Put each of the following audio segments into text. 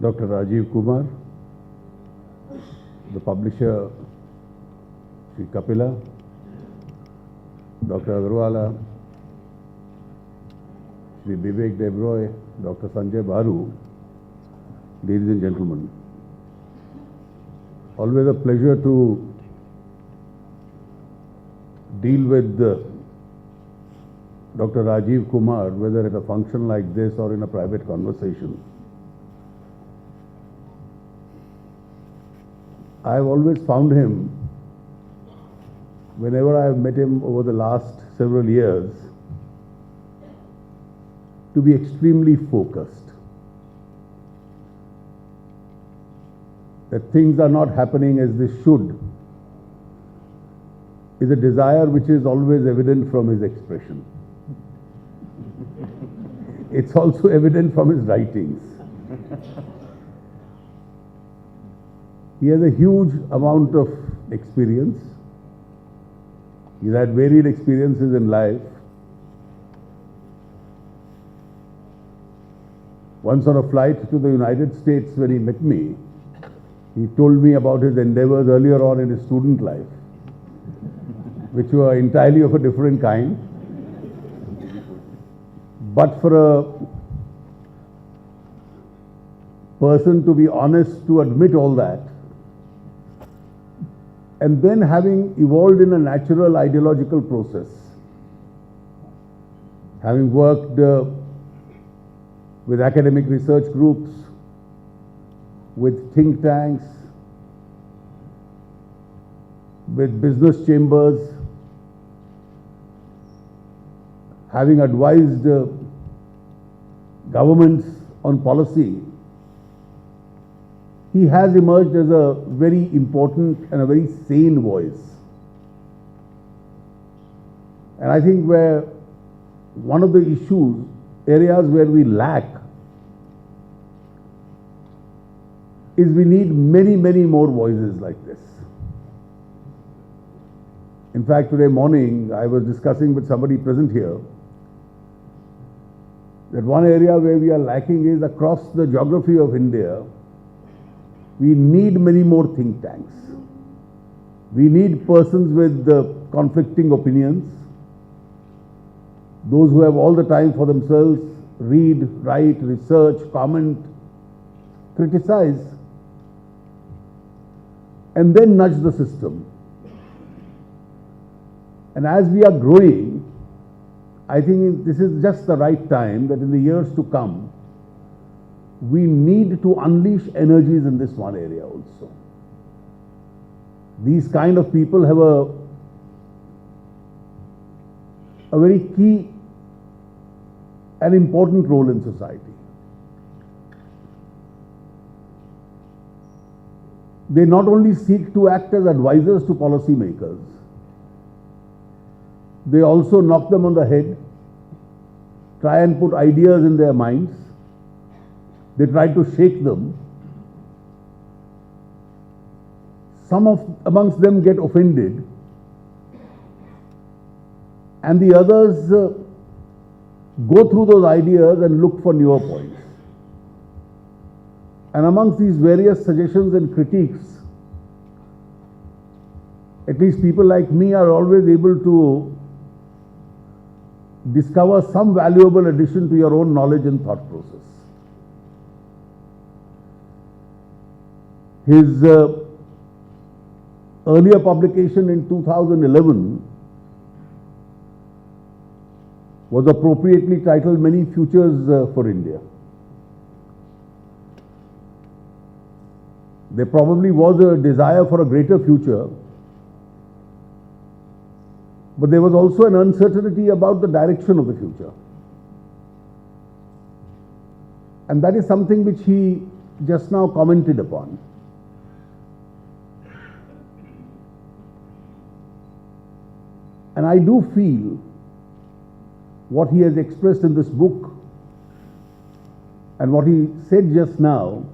Dr. Rajiv Kumar, the publisher Shri Kapila, Dr. Agarwala, Shri Vivek Debroy, Dr. Sanjay Baru, ladies and gentlemen. Always a pleasure to deal with Dr. Rajiv Kumar, whether at a function like this or in a private conversation. I've always found him, whenever I've met him over the last several years, to be extremely focused. That things are not happening as they should is a desire which is always evident from his expression. It's also evident from his writings. He has a huge amount of experience. He's had varied experiences in life. Once on a flight to the United States when he met me, he told me about his endeavors earlier on in his student life, which were entirely of a different kind. But for a person to be honest to admit all that, and then having evolved in a natural ideological process, having worked with academic research groups, with think tanks, with business chambers, having advised governments on policy, he has emerged as a very important and a very sane voice. And I think where one of the areas where we lack, is we need many, many more voices like this. In fact, today morning, I was discussing with somebody present here that one area where we are lacking is across the geography of India, we need many more think tanks. We need persons with conflicting opinions, those who have all the time for themselves, read, write, research, comment, criticize, and then nudge the system. And as we are growing, I think this is just the right time that in the years to come, we need to unleash energies in this one area also. These kind of people have a very key and important role in society. They not only seek to act as advisors to policymakers, they also knock them on the head, try and put ideas in their minds. They try to shake them. Some amongst them get offended, and the others go through those ideas and look for newer points. And amongst these various suggestions and critiques, at least people like me are always able to discover some valuable addition to your own knowledge and thought process. His earlier publication in 2011 was appropriately titled Many Futures for India. There probably was a desire for a greater future, but there was also an uncertainty about the direction of the future. And that is something which he just now commented upon. And I do feel what he has expressed in this book and what he said just now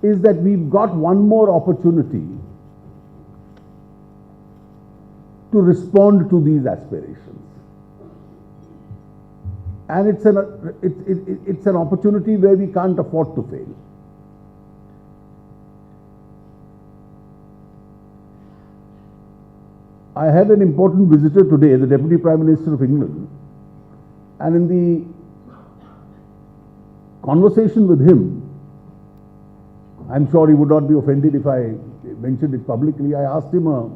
is that we've got one more opportunity to respond to these aspirations. And it's an opportunity where we can't afford to fail. I had an important visitor today, the Deputy Prime Minister of England, and in the conversation with him, I'm sure he would not be offended if I mentioned it publicly, I asked him a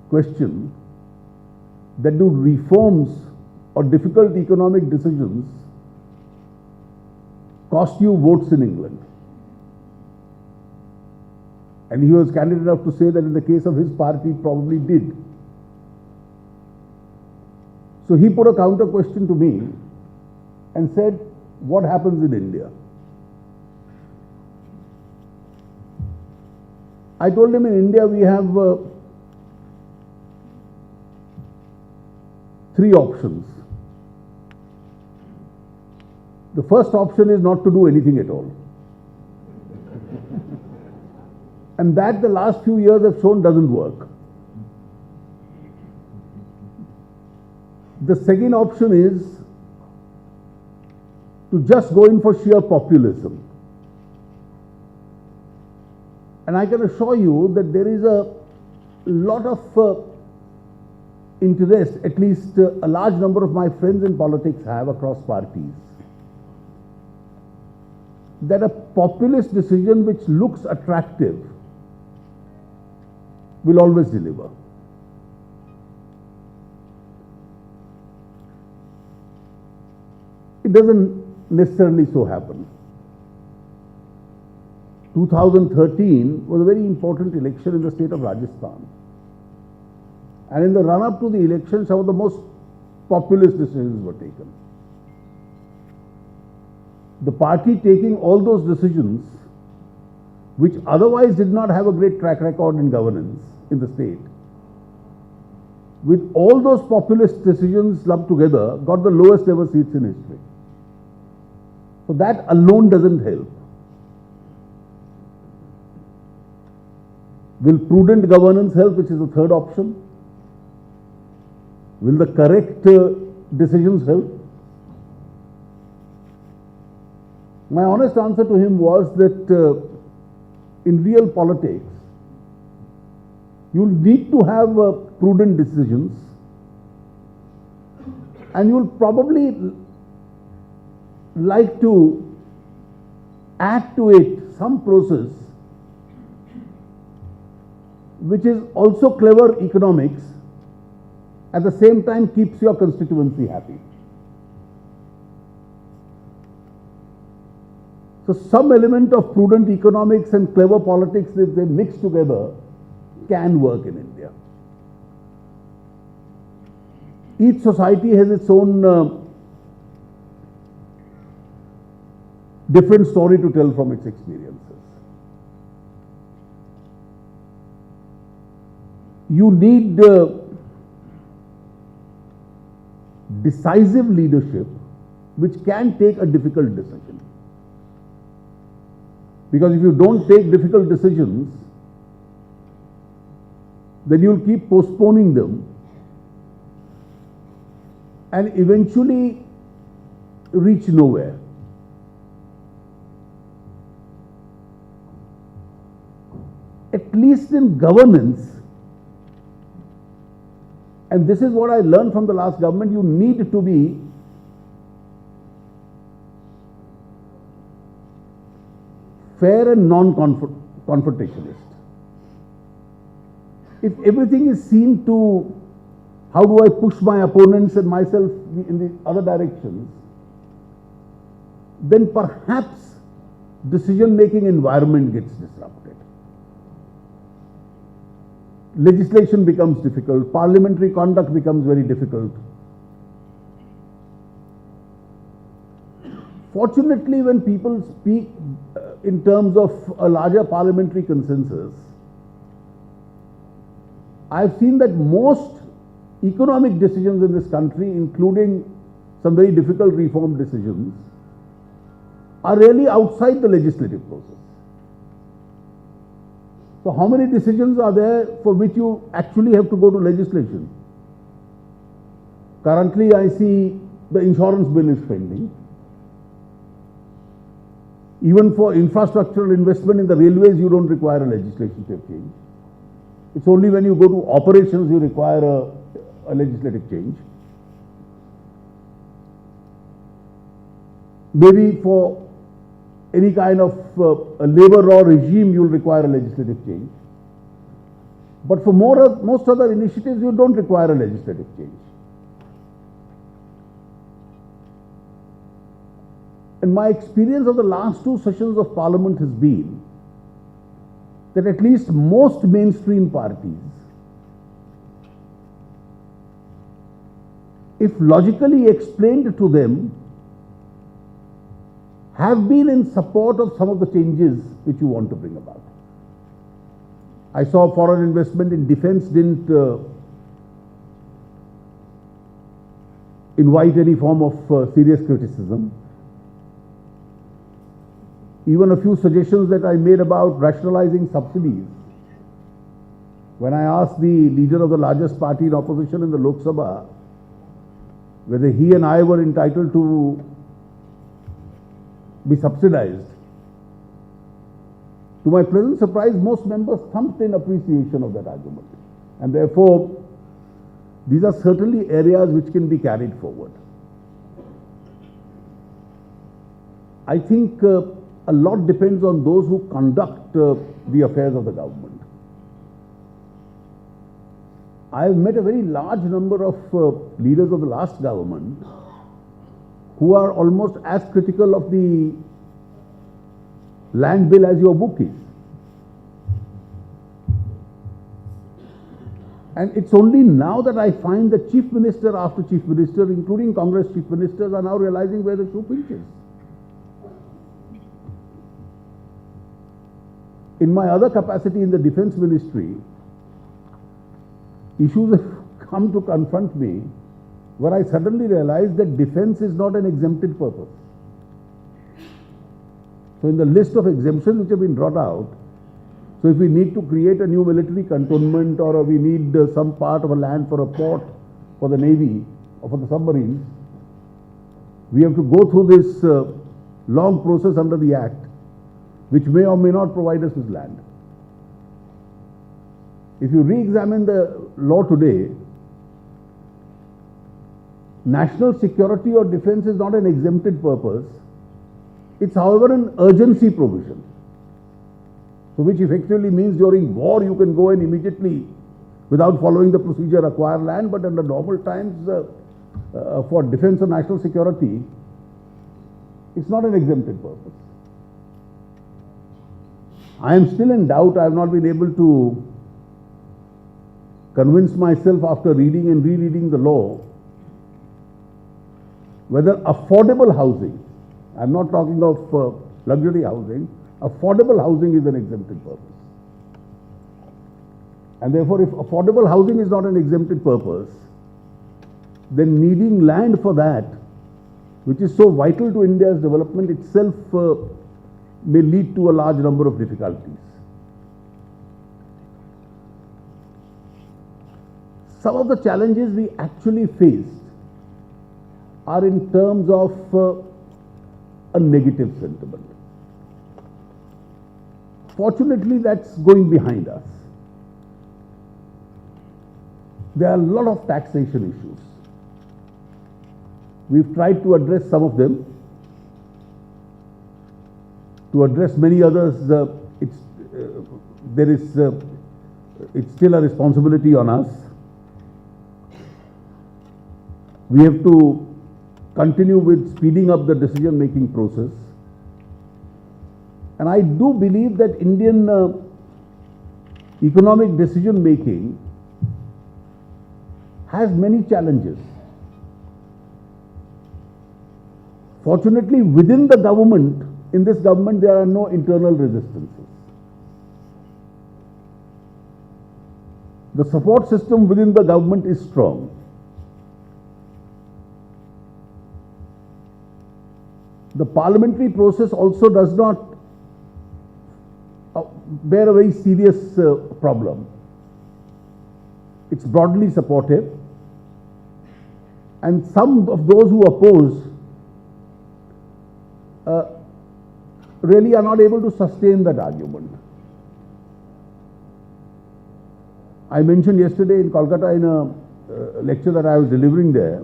question that do reforms or difficult economic decisions cost you votes in England? And he was candid enough to say that in the case of his party, probably did. So he put a counter question to me and said, what happens in India? I told him in India we have three options. The first option is not to do anything at all. And that the last few years have shown doesn't work. The second option is to just go in for sheer populism. And I can assure you that there is a lot of interest, at least a large number of my friends in politics have across parties, that a populist decision which looks attractive will always deliver. It doesn't necessarily so happen. 2013 was a very important election in the state of Rajasthan. And in the run-up to the election, some of the most populist decisions were taken. The party taking all those decisions, which otherwise did not have a great track record in governance in the state, with all those populist decisions lumped together, got the lowest ever seats in history. So that alone doesn't help. Will prudent governance help, which is the third option? Will the correct decisions help? My honest answer to him was that in real politics, you'll need to have prudent decisions, and you'll probably like to add to it some process which is also clever economics, at the same time keeps your constituency happy. So some element of prudent economics and clever politics, if they mix together, can work in India. Each society has its own different story to tell from its experiences. You need decisive leadership which can take a difficult decision. Because if you don't take difficult decisions, then you'll keep postponing them and eventually reach nowhere. At least in governance, and this is what I learned from the last government, you need to be fair and non-confrontationist. If everything is seen to how do I push my opponents and myself in the other directions, then perhaps decision-making environment gets disrupted. Legislation becomes difficult, parliamentary conduct becomes very difficult. Fortunately, when people speak in terms of a larger parliamentary consensus, I've seen that most economic decisions in this country, including some very difficult reform decisions, are really outside the legislative process. So how many decisions are there for which you actually have to go to legislation? Currently, I see the insurance bill is pending. Even for infrastructural investment in the railways, you don't require a legislative change. It's only when you go to operations you require a legislative change. Maybe for any kind of a labor law regime, you'll require a legislative change. But for most other initiatives, you don't require a legislative change. And my experience of the last two sessions of Parliament has been that at least most mainstream parties, if logically explained to them, have been in support of some of the changes which you want to bring about. I saw foreign investment in defense didn't invite any form of serious criticism. Even a few suggestions that I made about rationalizing subsidies. When I asked the leader of the largest party in opposition in the Lok Sabha whether he and I were entitled to be subsidized, to my pleasant surprise, most members thumped in appreciation of that argument. And therefore, these are certainly areas which can be carried forward. I think a lot depends on those who conduct the affairs of the government. I have met a very large number of leaders of the last government who are almost as critical of the land bill as your book is. And it's only now that I find that chief minister after chief minister, including Congress chief ministers, are now realizing where the shoe pinches. In my other capacity in the defense ministry, issues have come to confront me where I suddenly realized that defense is not an exempted purpose. So in the list of exemptions which have been brought out, so if we need to create a new military cantonment or we need some part of a land for a port for the Navy or for the submarines, we have to go through this long process under the Act, which may or may not provide us with land. If you re-examine the law today, national security or defense is not an exempted purpose. It's, however, an urgency provision. So which effectively means during war you can go and immediately, without following the procedure, acquire land, but under normal times for defense or national security, it's not an exempted purpose. I am still in doubt. I have not been able to convince myself after reading and rereading the law whether affordable housing, I am not talking of luxury housing, affordable housing is an exempted purpose. And therefore, if affordable housing is not an exempted purpose, then needing land for that, which is so vital to India's development itself, may lead to a large number of difficulties. Some of the challenges we actually faced are in terms of a negative sentiment. Fortunately, that's going behind us. There are a lot of taxation issues. We've tried to address some of them. To address many others, it's still a responsibility on us. We have to continue with speeding up the decision-making process. And I do believe that Indian economic decision-making has many challenges. Fortunately, within the government, in this government, there are no internal resistances. The support system within the government is strong. The parliamentary process also does not bear a very serious problem. It's broadly supportive, And some of those who oppose really are not able to sustain that argument. I mentioned yesterday in Kolkata in a lecture that I was delivering there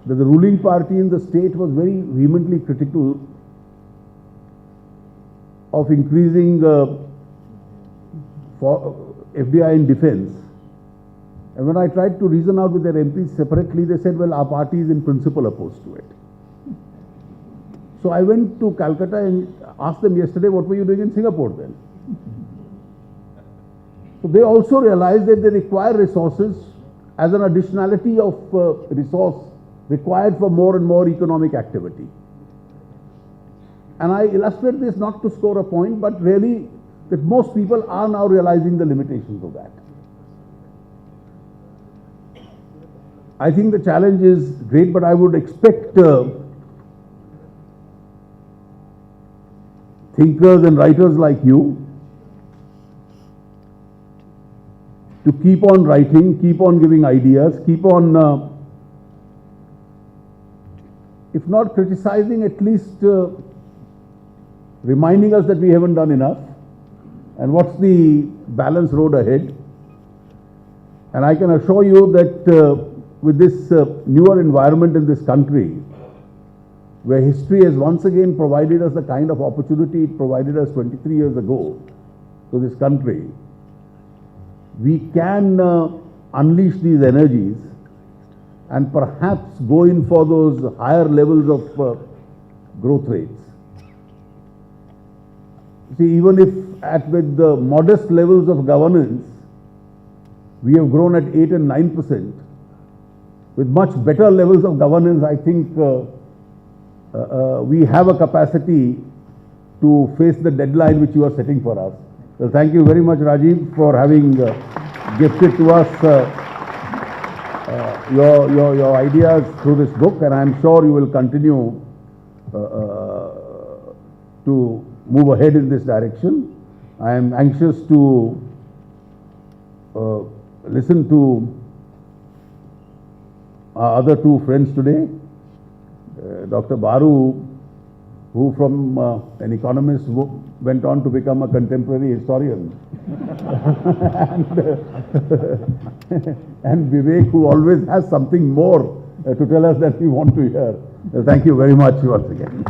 that the ruling party in the state was very vehemently critical of increasing for FDI in defense. And when I tried to reason out with their MPs separately, they said, well, our party is in principle opposed to it. So I went to Calcutta and asked them yesterday, what were you doing in Singapore then? So they also realized that they require resources as an additionality of resource required for more and more economic activity. And I illustrate this not to score a point, but really that most people are now realizing the limitations of that. I think the challenge is great, but I would expect thinkers and writers like you to keep on writing, keep on giving ideas, keep on, if not criticizing, at least reminding us that we haven't done enough and what's the balanced road ahead. And I can assure you that with this newer environment in this country, where history has once again provided us the kind of opportunity it provided us 23 years ago to this country, we can unleash these energies and perhaps go in for those higher levels of growth rates. See, even if with the modest levels of governance, we have grown at 8 and 9%, with much better levels of governance, I think we have a capacity to face the deadline which you are setting for us. So thank you very much, Rajiv, for having gifted to us your ideas through this book, and I am sure you will continue to move ahead in this direction. I am anxious to listen to our other two friends today, Dr. Baru, who from an economist went on to become a contemporary historian, and Vivek, who always has something more to tell us that we want to hear. Thank you very much once again.